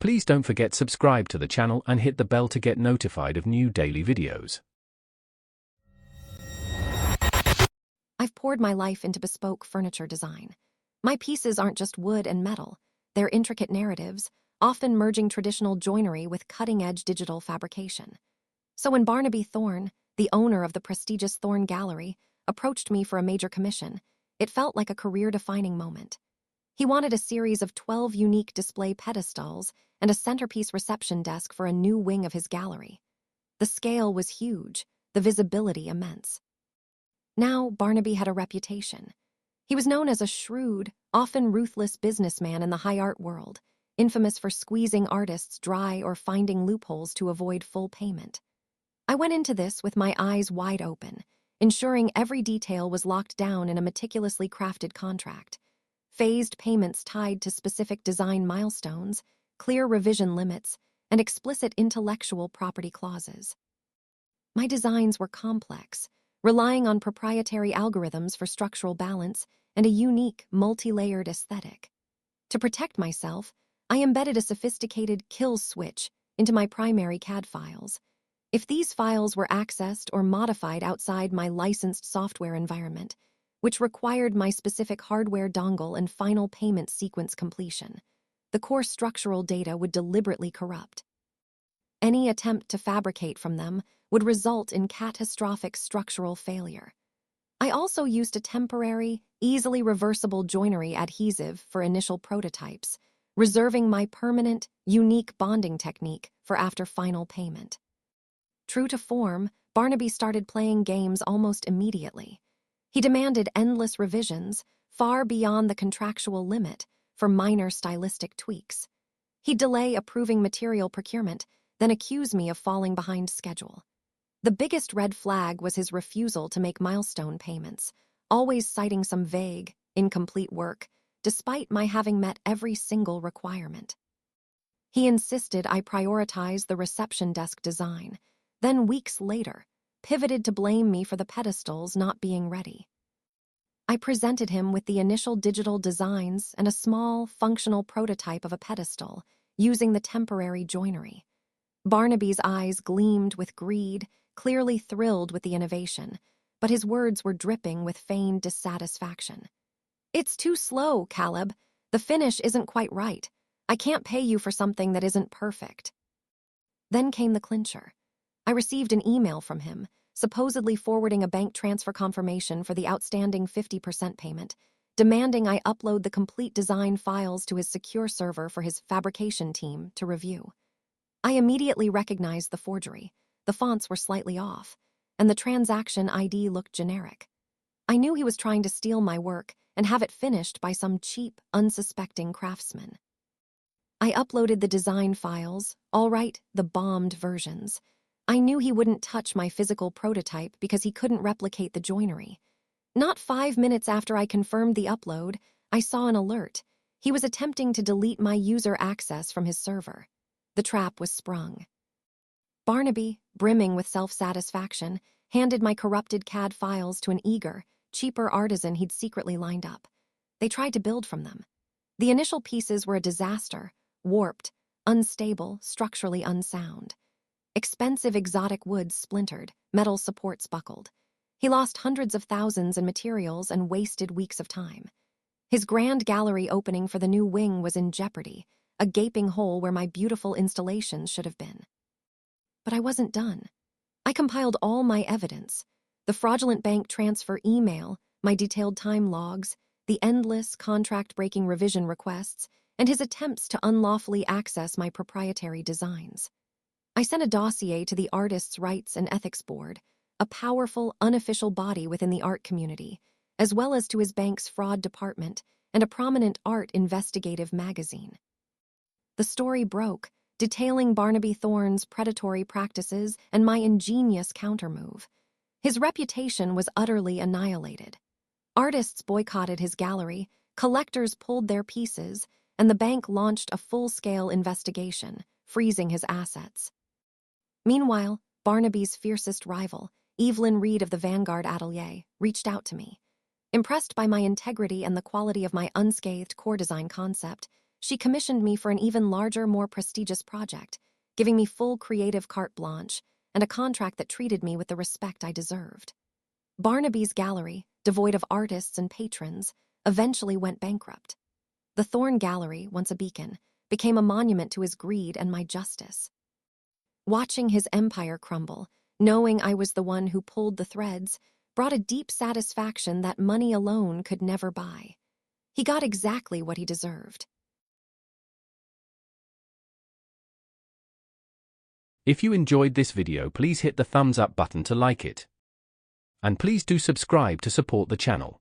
Please don't forget subscribe to the channel and hit the bell to get notified of new daily videos. I've poured my life into bespoke furniture design. My pieces aren't just wood and metal, they're intricate narratives, often merging traditional joinery with cutting-edge digital fabrication. So when Barnaby Thorne, the owner of the prestigious Thorne Gallery, approached me for a major commission, it felt like a career-defining moment. He wanted a series of 12 unique display pedestals and a centerpiece reception desk for a new wing of his gallery. The scale was huge, the visibility immense. Now, Barnaby had a reputation. He was known as a shrewd, often ruthless businessman in the high art world, infamous for squeezing artists dry or finding loopholes to avoid full payment. I went into this with my eyes wide open, ensuring every detail was locked down in a meticulously crafted contract. Phased payments tied to specific design milestones, clear revision limits, and explicit intellectual property clauses. My designs were complex, relying on proprietary algorithms for structural balance and a unique, multi-layered aesthetic. To protect myself, I embedded a sophisticated kill switch into my primary CAD files. If these files were accessed or modified outside my licensed software environment, which required my specific hardware dongle and final payment sequence completion, the core structural data would deliberately corrupt. Any attempt to fabricate from them would result in catastrophic structural failure. I also used a temporary, easily reversible joinery adhesive for initial prototypes, reserving my permanent, unique bonding technique for after final payment. True to form, Barnaby started playing games almost immediately. He demanded endless revisions, far beyond the contractual limit, for minor stylistic tweaks. He'd delay approving material procurement, then accuse me of falling behind schedule. The biggest red flag was his refusal to make milestone payments, always citing some vague, incomplete work, despite my having met every single requirement. He insisted I prioritize the reception desk design, then weeks later, pivoted to blame me for the pedestals not being ready. I presented him with the initial digital designs and a small, functional prototype of a pedestal, using the temporary joinery. Barnaby's eyes gleamed with greed, clearly thrilled with the innovation, but his words were dripping with feigned dissatisfaction. "It's too slow, Caleb. The finish isn't quite right. I can't pay you for something that isn't perfect." Then came the clincher. I received an email from him, supposedly forwarding a bank transfer confirmation for the outstanding 50% payment, demanding I upload the complete design files to his secure server for his fabrication team to review. I immediately recognized the forgery. The fonts were slightly off, and the transaction ID looked generic. I knew he was trying to steal my work and have it finished by some cheap, unsuspecting craftsman. I uploaded the design files, all right, the bombed versions. I knew he wouldn't touch my physical prototype because he couldn't replicate the joinery. Not 5 minutes after I confirmed the upload, I saw an alert. He was attempting to delete my user access from his server. The trap was sprung. Barnaby, brimming with self-satisfaction, handed my corrupted CAD files to an eager, cheaper artisan he'd secretly lined up. They tried to build from them. The initial pieces were a disaster, warped, unstable, structurally unsound. Expensive exotic woods splintered, metal supports buckled. He lost hundreds of thousands in materials and wasted weeks of time. His grand gallery opening for the new wing was in jeopardy, a gaping hole where my beautiful installations should have been. But I wasn't done. I compiled all my evidence: the fraudulent bank transfer email, my detailed time logs, the endless contract-breaking revision requests, and his attempts to unlawfully access my proprietary designs. I sent a dossier to the Artists' Rights and Ethics Board, a powerful, unofficial body within the art community, as well as to his bank's fraud department and a prominent art investigative magazine. The story broke, detailing Barnaby Thorne's predatory practices and my ingenious countermove. His reputation was utterly annihilated. Artists boycotted his gallery, collectors pulled their pieces, and the bank launched a full-scale investigation, freezing his assets. Meanwhile, Barnaby's fiercest rival, Evelyn Reed of the Vanguard Atelier, reached out to me. Impressed by my integrity and the quality of my unscathed core design concept, She commissioned me for an even larger, more prestigious project, giving me full creative carte blanche and a contract that treated me with the respect I deserved. Barnaby's gallery, devoid of artists and patrons, eventually went bankrupt. The Thorn Gallery, once a beacon, became a monument to his greed and my justice. Watching his empire crumble, knowing I was the one who pulled the threads, brought a deep satisfaction that money alone could never buy. He got exactly what he deserved. If you enjoyed this video, please hit the thumbs up button to like it. And please do subscribe to support the channel.